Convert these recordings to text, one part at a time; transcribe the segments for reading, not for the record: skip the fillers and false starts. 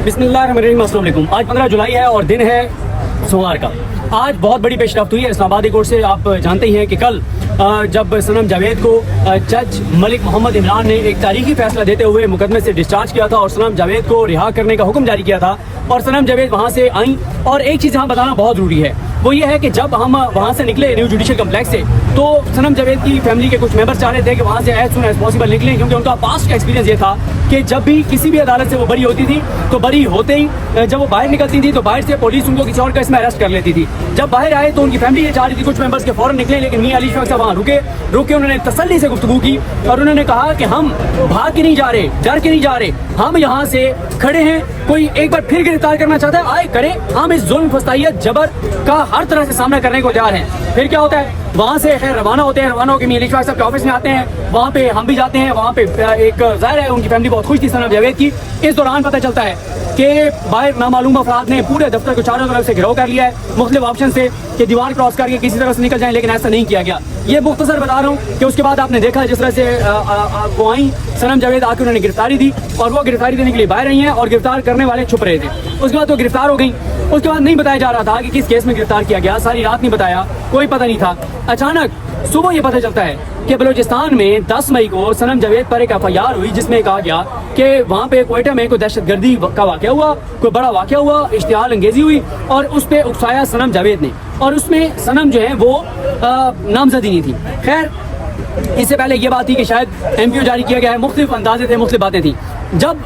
बिस्मिल्लाहिर्रहमानिर्रहीम। अस्सलाम वालेकुम। आज 15 जुलाई है और दिन है सोमवार का। आज बहुत बड़ी पेशरफ्त हुई है इस्लामाबादी कोर्ट से। आप जानते ही हैं कि कल जब सनम जावेद को जज मलिक मोहम्मद इमरान ने एक तारीखी फैसला देते हुए मुकदमे से डिस्चार्ज किया था और सनम जावेद को रिहा करने का हुक्म जारी किया था और सनम जावेद वहाँ से आई। और एक चीज़ यहाँ बताना बहुत ज़रूरी है, वो ये है कि जब हम वहाँ से निकले न्यू जुडिशल कम्प्लेक्स से, तो सनम जावेद की फैमिली के कुछ मेंबर्स चाह रहे थे कि वहाँ से एज सुन एज पॉसिबल निकलें, क्योंकि उनका पास्ट का एक्सपीरियंस ये था कि जब भी किसी भी अदालत से वो बरी होती थी तो बरी होते ही जब वो बाहर निकलती थी तो बाहर से पुलिस उनको किसी और केस में अरेस्ट कर लेती थी। जब बाहर आए तो उनकी फैमिली ये चाह रही थी कुछ मेंबर्स के फौरन निकले, लेकिन मियां अली शफक साहब वहाँ रुके उन्होंने तसल्ली से गुफ्तगू की और उन्होंने कहा कि हम भाग के नहीं जा रहे, डर के नहीं जा रहे, हम यहाँ से खड़े हैं। कोई एक बार फिर गिरफ्तार करना चाहता है आए करें, हम इस जुल्म, फसाइयत, जबर का हर तरह से सामना करने को तैयार हैं। फिर क्या होता है, वहाँ से रवाना होते हैं, रवाना होकर मियां अली शफक साहब के ऑफिस में आते हैं, वहाँ पे हम भी जाते हैं। वहाँ पे एक जाहिर है उनकी फैमिली बहुत खुश थी सनम जावेद की। इस दौरान पता चलता है कि बाहर नामालूम अफराद ने पूरे दफ्तर को चारों तरफ से घिराव कर लिया है मुख्तलिफ ऑप्शन से कि दीवार क्रॉस करके किसी तरह से निकल जाएं, लेकिन ऐसा नहीं किया गया। ये मुख्तसर बता रहा हूँ कि उसके बाद आपने देखा जिस तरह से वो आई सनम जावेद आके उन्होंने गिरफ्तारी दी और वो गिरफ्तारी देने के लिए बाहर रही हैं और गिरफ्तार करने वाले छुप रहे थे। उसके बाद वो गिरफ्तार हो गई। उसके बाद नहीं बताया जा रहा था कि किस केस में गिरफ्तार किया गया, सारी रात नहीं बताया, कोई पता नहीं था। अचानक सुबह ये पता चलता है कि बलूचिस्तान में 10 मई को सनम जावेद पर एक FIR हुई जिसमें कहा गया कि वहाँ पे क्वेटा में कोई दहशतगर्दी का वाक़या हुआ, कोई बड़ा वाक़या हुआ, इश्तिहाल अंगेजी हुई और उस पर उकसाया सनम जावेद ने, और उसमें सनम जो है वो नामजदी नहीं थी। खैर, इससे पहले ये बात थी कि शायद MPO जारी किया गया है, मुख्तलिफ अंदाजे थे, मुख्तलिफ बातें थी। जब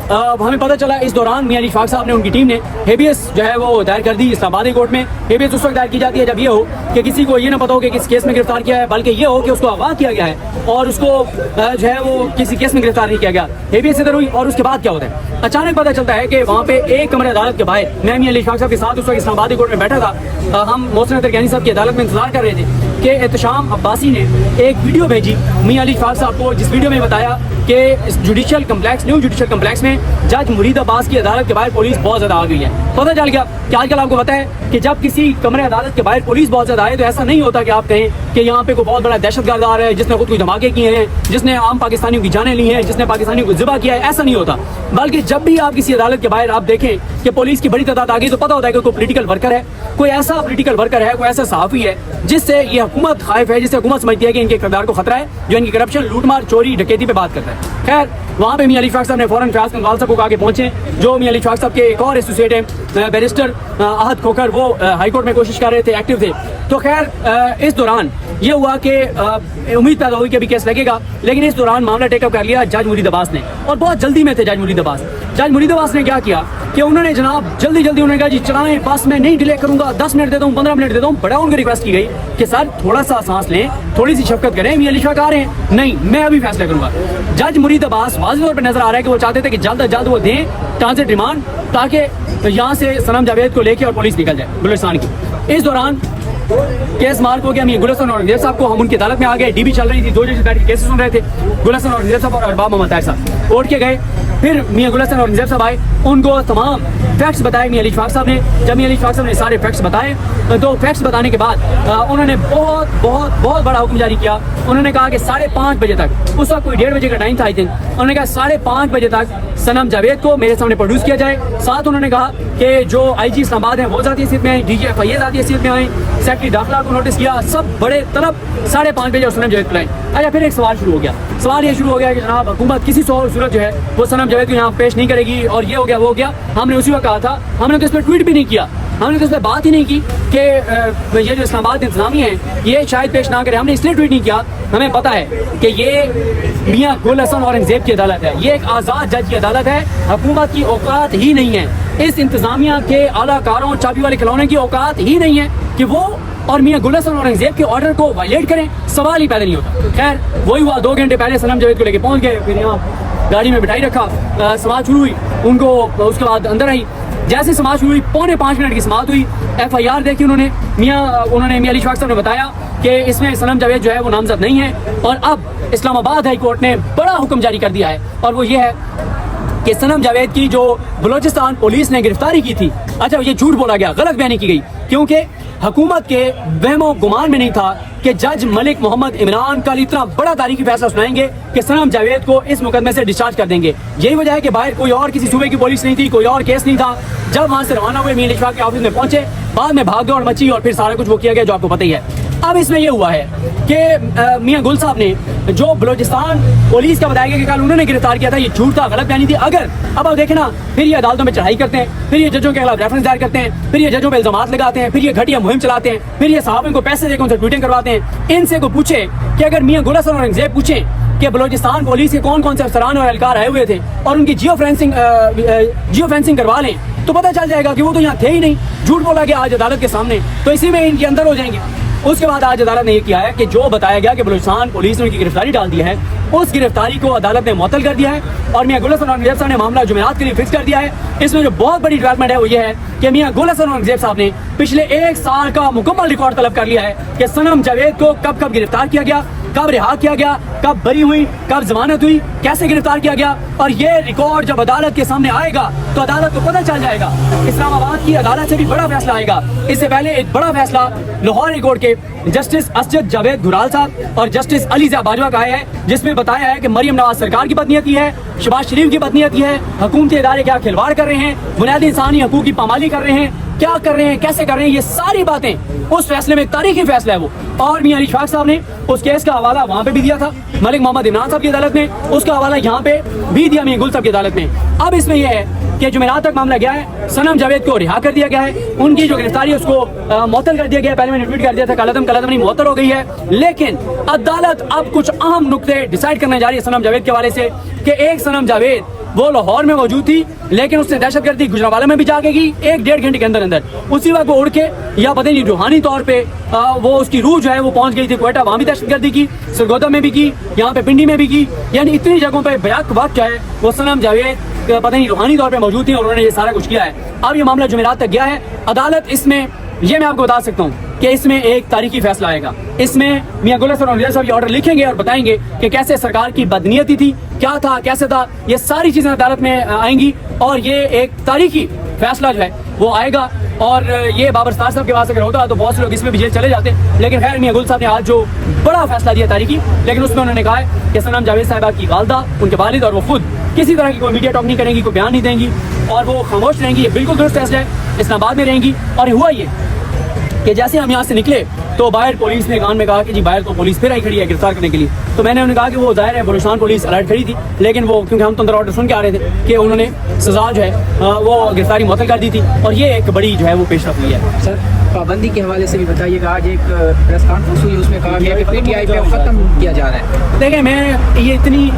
हमें पता चला इस दौरान मियां अली शफक साहब ने, उनकी टीम ने हेबियस जो है वो दायर कर दी इस्लामाबादी कोर्ट में। हेबियस उस वक्त दायर की जाती है जब ये हो कि किसी को ये ना पता हो कि किस केस में गिरफ्तार किया है, बल्कि ये हो कि उसको अगवा किया गया है और उसको जो है वो किसी केस में गिरफ्तार नहीं किया गया। हेबियस इधर हुई और उसके बाद क्या होता है, अचानक पता चलता है कि वहाँ पे एक कमरे अदालत के बाहर मैं मियां अली शफक साहब के साथ उस वक्त इस्लामाबादी कोर्ट में बैठा था। हम मोहसिन तरकानी साहब की अदालत में इंतजार कर रहे थे कि एहतशाम अब्बासी ने एक वीडियो भेजी मियां अली शफक साहब को, जिस वीडियो में बताया कि इस judicial complex, new judicial complex में जज मुरीद अब्बास की अदालत के बाहर पुलिस बहुत ज्यादा आ गई है। पता चल गया कि आजकल आपको पता है कि जब किसी कमरे अदालत के बाहर पुलिस बहुत ज्यादा आए तो ऐसा नहीं होता कि आप कहें कि यहाँ पे कोई बहुत बड़ा दहशतगर्द आ रहा है जिसने खुद कोई धमाके किए हैं, जिसने आम पाकिस्तानियों की जानें ली हैं, जिसने पाकिस्तानियों को ज़िबा किया है, ऐसा नहीं होता। बल्कि जब भी आप किसी अदालत के बाहर आप देखें कि पुलिस की बड़ी तादाद आ गई तो पता होता है कि कोई पोलिटिकल वर्कर है, कोई ऐसा पोलिटिकल वर्कर है, कोई ऐसा सहाफ़ी है जिससे ये हुकूमत खाइफ है, जिससे हुकूमत समझती है कि इनके किरदार को खतरा है, जो इनकी करप्शन, लूटमार, चोरी, डकैती पे बात करता है। खैर, वहाँ पे मियां अली शफक साहब ने फौरन फयाज कंगाल साहब को आगे पहुंचे, जो मियां अली शफक साहब के एक और एसोसिएट है बैरिस्टर आहद खोकर, वो हाईकोर्ट में कोशिश कर रहे थे, एक्टिव थे। तो खैर इस दौरान ये हुआ कि उम्मीद पैदा हुई कि अभी केस लगेगा, लेकिन इस दौरान मामला टेकअप कर लिया जज मुरीद अब्बास ने, और बहुत जल्दी में थे जज मुरीद अब्बास। जज मुरीद अब्बास ने क्या किया कि उन्होंने जनाब जल्दी उन्होंने कहा जी चलाएं, बस मैं नहीं डिले करूंगा, 10 मिनट देता हूँ, 15 मिनट देता हूँ। बड़ा उनकी रिक्वेस्ट की गई कि सर थोड़ा सा सांस लें, थोड़ी सी शफकत करें, मियां अली शफक आ रहे हैं, नहीं मैं अभी फैसला करूंगा। जज मुरीद अब्बास वाज़ेह तौर पर नजर आ रहा है कि वो चाहते थे कि जल्द अज जल्द वो दें ट्रांजिट रिमांड, ताकि यहाँ से सनम जावेद को लेके और पुलिस निकल जाए बलूचिस्तान की। इस दौरान केस मार्क हो गया मियां गुलशन औरंगजेब साहब को, हम उनकी अदालत में आ गए, DB चल रही थी, 2 जज बैठ के केसेस सुन रहे थे। गुलशन औरंगजेब साहब और अरबाब मोहम्मद ताहिर साहब उठ के गए, फिर मियां गुलशन औरंगजेब साहब आए, उनको तमाम फैक्ट्स बताए मियां अली शफक साहब ने। जब मियां अली शफक साहब ने सारे फैक्ट्स बताए तो फैक्ट्स बताने के बाद उन्होंने बहुत बड़ा हुक्म जारी किया। उन्होंने कहा कि 5:30 बजे तक, उस वक्त कोई 1:30 बजे का टाइम था आई थिंक, उन्होंने कहा 5:30 बजे तक सनम जावेद को मेरे सामने प्रोड्यूस किया जाए। साथ उन्होंने कहा कि जो IG इस्लामाबाद है वो ज़ाती हैसियत में आए, DG FIA ज़ाती हैसियत में आए, सेक्रेटरी दाखिला को नोटिस किया, सब बड़े तलब 5:30 बजे और सनम जावेद को लाए। अच्छा, फिर एक सवाल शुरू हो गया। सवाल ये शुरू हो गया कि जनाब हुकूमत किसी सूरत जो है वो सनम जावेद को यहाँ पेश नहीं करेगी, और ये हो गया वो हो गया। हमने उसी वक्त कहा था, हमने तो इस पर ट्वीट भी नहीं किया, हमने तो इस पर बात ही नहीं की कि ये जो इस्लामाबाद इंतजामिया है ये शायद पेश ना करे। हमने इसलिए ट्वीट नहीं किया, हमें पता है कि ये मियां गुलशन औरंगजेब की अदालत है, ये एक आज़ाद जज की अदालत है, हुकूमत की औकात ही नहीं है, इस इंतजामिया के आलाकारों, चाबी वाले खिलौने की औकात ही नहीं है कि वो और मियां गुलशन औरंगजेब के ऑर्डर को वायलेट करें। सवाल ही पैदा नहीं होता। खैर, वही हुआ, 2 घंटे पहले सनम जावेद को लेके पहुंच गए, फिर यहाँ गाड़ी में बिठाई रखा, समाअत शुरू हुई, उनको उसके बाद अंदर आई। जैसे समाअत शुरू हुई 4.5 मिनट की समाअत हुई, FIR देखी उन्होंने मियां अली शफक साहब ने बताया कि इसमें सनम जावेद जो है वो नामजद नहीं है, और अब इस्लामाबाद हाई कोर्ट ने बड़ा हुक्म जारी कर दिया है, और वो ये है कि सनम जावेद की जो बलूचिस्तान पुलिस ने गिरफ्तारी की थी, अच्छा ये झूठ बोला गया, गलत बयानी की गई, क्योंकि हुकूमत के वहमो गुमान में नहीं था कि जज मलिक मोहम्मद इमरान कल इतना बड़ा तारीखी फैसला सुनाएंगे कि सनम जावेद को इस मुकदमे से डिस्चार्ज कर देंगे। यही वजह है कि बाहर कोई और किसी सूबे की पुलिस नहीं थी, कोई और केस नहीं था। जब वहां से रवाना हुए मियां अली इशफाक के ऑफिस में पहुंचे, बाद में भाग दौड़ मची और फिर सारा कुछ वो किया गया जो आपको पता ही है। अब इसमें यह हुआ है कि मियां गुल साहब ने जो बलोचिस्तान पुलिस का बताया गया कि कल उन्होंने गिरफ्तार किया था, ये झूठ था, गलत बयानी थी। अगर अब आप देखें ना, फिर ये अदालतों में चढ़ाई करते हैं, फिर ये जजों के खिलाफ रेफरेंस दायर करते हैं, फिर ये जजों पे इल्जामात लगाते हैं, फिर ये घटिया मुहिम चलाते हैं, फिर ये साहब इनको पैसे देकर उनसे ट्वीटिंग करवाते हैं। इनसे को पूछे कि अगर मियां गुल हसन औरंगजेब पूछे कि बलोचिस्तान पुलिस के कौन कौन से अफसरान और एहलकार आए हुए थे और उनकी जियो फेंसिंग करवा लें, तो पता चल जाएगा कि वो तो यहाँ थे ही नहीं। झूठ बोला गया आज अदालत के सामने, तो इसी में इनके अंदर हो जाएंगे। उसके बाद आज अदालत ने यह किया है कि जो बताया गया कि बलूचिस्तान पुलिस ने उनकी गिरफ्तारी डाल दी है, उस गिरफ्तारी को अदालत ने मुअत्तल कर दिया है और मियां गुल हसन औरंगजेब साहब ने मामला जुमेरात के लिए फिक्स कर दिया है। इसमें जो बहुत बड़ी डेवलपमेंट है वो ये है कि मियां गुल हसन औरंगजेब साहब ने पिछले 1 साल का मुकम्मल रिकॉर्ड तलब कर लिया है कि सनम जावेद को कब कब गिरफ्तार किया गया, कब रिहा किया गया, कब बरी हुई, कब जमानत हुई, कैसे गिरफ्तार किया गया। और ये रिकॉर्ड जब अदालत के सामने आएगा तो अदालत को पता चल जाएगा। इस्लामाबाद की अदालत से भी बड़ा फैसला आएगा। इससे पहले एक बड़ा फैसला लाहौर हाई कोर्ट के जस्टिस असजद जावेद गुराल साहब और जस्टिस अली ज़िया बाजवा का आया है, जिसमें बताया है कि मरियम नवाज सरकार की बदनीयती है, शहबाज शरीफ की बदनीयती है, हुकूमती इदारे क्या खिलवाड़ कर रहे हैं, बुनियादी इंसानी हकूक़ की पामाली कर रहे हैं, क्या कर रहे हैं, कैसे कर रहे हैं, ये सारी बातें उस फैसले में एक तारीखी फैसला है वो। और मियां अली इशफाक साहब ने उस केस का हवाला वहां पे भी दिया था मलिक मोहम्मद इमरान साहब की अदालत में, उसका हवाला यहाँ पे भी दिया मियां गुल साहब की अदालत में। अब इसमें यह है कि जुमेरात तक मामला गया है, सनम जावेद को रिहा कर दिया गया है, उनकी जो गिरफ्तारी है उसको मुअत्तल कर दिया गया है। पहले मैंने ट्वीट कर दिया था कलदम नहीं मुअत्तल हो गई है, लेकिन अदालत अब कुछ अहम नुक्ते डिसाइड करने जा रही है सनम जावेद के हवाले से कि एक सनम जावेद वो लाहौर में मौजूद थी, लेकिन उसने दहशतगर्दी गुजरांवाला में भी जाके की 1-1.5 घंटे के अंदर अंदर। उसी वक्त वो उड़ के या पता नहीं रूहानी तौर पे वो उसकी रूह जो है वो पहुंच गई थी क्वेटा, वहां भी दहशतगर्दी की, सरगोदा में भी की, यहाँ पे पिंडी में भी की, यानी इतनी जगहों पे बैक वक्त जो है वो सनम जावेद पता नहीं रूहानी तौर पे मौजूद थी और उन्होंने ये सारा कुछ किया है। अब ये मामला जुमेरात तक गया है। अदालत इसमें ये मैं आपको बता सकता हूँ कि इसमें एक तारीखी फैसला आएगा। इसमें मियां गुल हसन औरंगजेब साहब ये ऑर्डर लिखेंगे और बताएंगे कि कैसे सरकार की बदनीयती थी, क्या था, कैसे था, ये सारी चीजें अदालत में आएंगी और ये एक तारीखी फैसला जो है वो आएगा। और ये बाबर साहब के पास अगर होता तो बहुत से लोग इसमें भी जेल चले जाते, लेकिन खैर मियां गुल साहब ने आज जो बड़ा फैसला दिया तारीखी, लेकिन उसमें उन्होंने कहा है कि सनम जावेद साहिबा की वालदा, उनके वालिद और वो खुद किसी तरह की कोई मीडिया टॉक नहीं करेंगी, कोई बयान नहीं देंगी और वो खामोश रहेंगी। ये बिल्कुल दुरुस्त फैसला है, इस्लामाबाद में रहेंगी। और हुआ ये कि जैसे हम यहाँ से निकले तो बाहर पुलिस ने कान में कहा कि जी बाहर तो पुलिस फिर आई खड़ी है गिरफ्तार करने के लिए। तो मैंने उन्हें कहा कि वो जाहिर है बलूचिस्तान पुलिस अलर्ट खड़ी थी, लेकिन वो क्योंकि हम तो अंदर ऑर्डर सुन के आ रहे थे कि उन्होंने सजा जो है वो गिरफ्तारी मुअत्तल कर दी थी और ये एक बड़ी जो है वो पेशरफ हुई है। सर पाबंदी के हवाले से भी बताइएगा, आज एक प्रेस कॉन्फ्रेंस हुई, उसमें कहा गया कि पीटीआई पे ख़त्म किया जा रहा है। देखें, मैं ये इतनी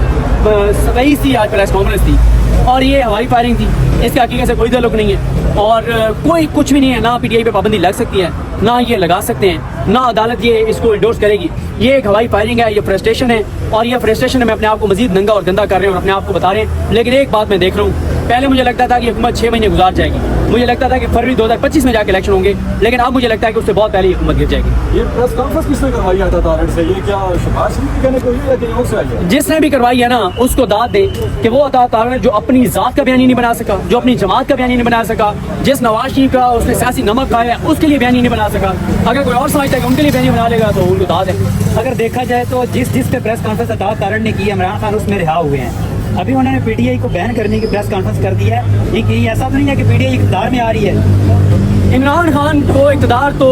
सही सी आज प्रेस कॉन्फ्रेंस थी और ये हवाई फायरिंग थी, इसके हकीकत से कोई ताल्लुक नहीं है और कोई कुछ भी नहीं है। ना पीटीआई पे पाबंदी लग सकती है, ना ये लगा सकते हैं, ना अदालत ये इसको इंडोर्स करेगी। ये एक हवाई फायरिंग है, ये फ्रस्ट्रेशन है और ये फ्रस्ट्रेशन में अपने आप को मजीद नंगा और गंदा कर रहे हैं और अपने आप को बता रहे हैं। लेकिन एक बात मैं देख रहा हूँ, पहले मुझे लगता था कि हुकूमत 6 महीने गुजार जाएगी, मुझे लगता था कि फरवरी 2025 में जाके इलेक्शन होंगे, लेकिन अब मुझे लगता है कि उससे बहुत पहले हुकूमत गिर जाएगी। ये प्रेस कॉन्फ्रेंस किसने करवाई है अदालत से? ये क्या शहबाज शरीफ की कहने को ही है कि और से आई है? जिसने भी करवाई है ना, उसको दाद दे कि वो अदालत जो अपनी जात का बयानी नहीं बना सका, जो अपनी जमात का बयानी नहीं बना सका, जिस नवाज शरीफ का उसने सियासी नमक खाया है उसके लिए बयानी नहीं बना सका, अगर कोई और समझता है कि उनके लिए बयानी बना लेगा तो उनको दाद है। अगर देखा जाए तो जिस पे प्रेस कॉन्फ्रेंस अदा कारण ने की, इमरान खान उसमें रिहा हुए हैं। अभी उन्होंने पीटीआई को बैन करने की प्रेस कॉन्फ्रेंस कर दी है। ये ऐसा तो नहीं है कि पीटीआई इक़्तिदार में आ रही है। इमरान खान को इक़्तिदार तो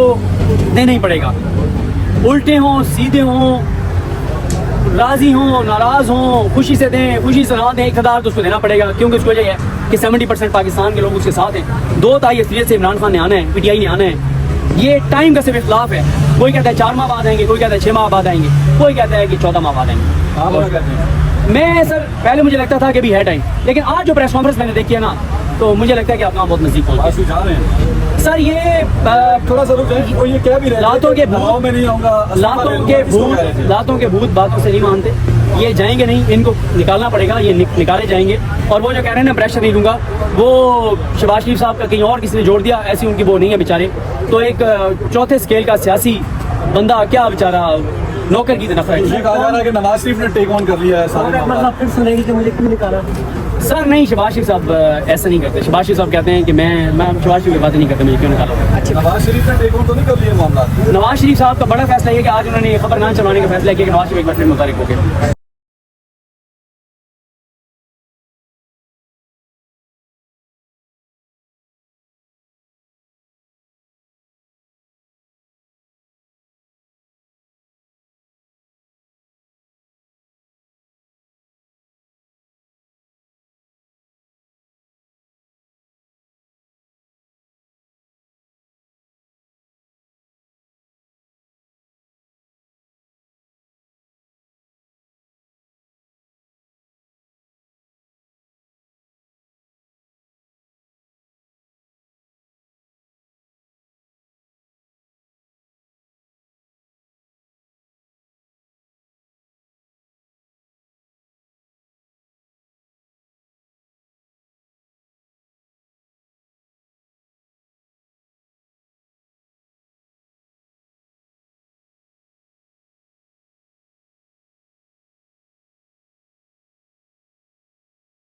देना ही पड़ेगा, उल्टे हों सीधे हों, राजी हों नाराज हों, खुशी से दें खुशी से ना दें, इक़्तिदार तो उसको देना पड़ेगा। क्योंकि उसकी वजह है कि 70% पाकिस्तान के लोग उसके साथ हैं। 2 तारीख से इमरान खान ने आना है, पीटीआई ने आना है। ये टाइम का सिर्फ इख्तिलाफ है, कोई कहता है 4 माह बाद आएंगे, कोई कहता है 6 माह बाद आएंगे, कोई कहता है कि 14 माह बाद आएंगे। मैं सर पहले मुझे लगता था कि भी है टाइम, लेकिन आज जो प्रेस कॉन्फ्रेंस मैंने देखी है ना, तो मुझे लगता है कि आप बहुत नजदीक पहुंच जा रहे हैं। सर ये थोड़ा सा रुक जाइए, वो ये क्या भी लातों के भूत में नहीं आऊंगा, लातों के भूत बातों से नहीं मानते, ये जाएंगे नहीं, इनको निकालना पड़ेगा, ये निकाले जाएंगे। और वो जो कह रहे हैं ना प्रेशर नहीं दूंगा, वो शहबाज शरीफ साहब का कहीं और किसी ने जोड़ दिया, ऐसी उनकी वो नहीं है बेचारे। तो एक चौथे स्केल का सियासी बंदा क्या बेचारा नौकर की तरफ है। ये कहा जा रहा है कि नवाज शरीफ ने टेक ऑन कर लिया है सारे मामला। फिर सुनेगी कि मुझे क्यों निकाला। सर नहीं, शहबाज शरीफ साहब ऐसा नहीं करते। शहबाज शरीफ साहब कहते हैं कि मैं शहबाज शरीफ की बात नहीं करता, मुझे क्यों निकालो। अच्छी बात। नवाज शरीफ ने टेक ओवर तो नहीं कर लिया मामला? नवाज शरीफ साहब का बड़ा फैसला है कि आज उन्होंने खबर ना चलाने का फैसला किया कि नवाज शरीफ एक बार फिर मुतारिक हो गए।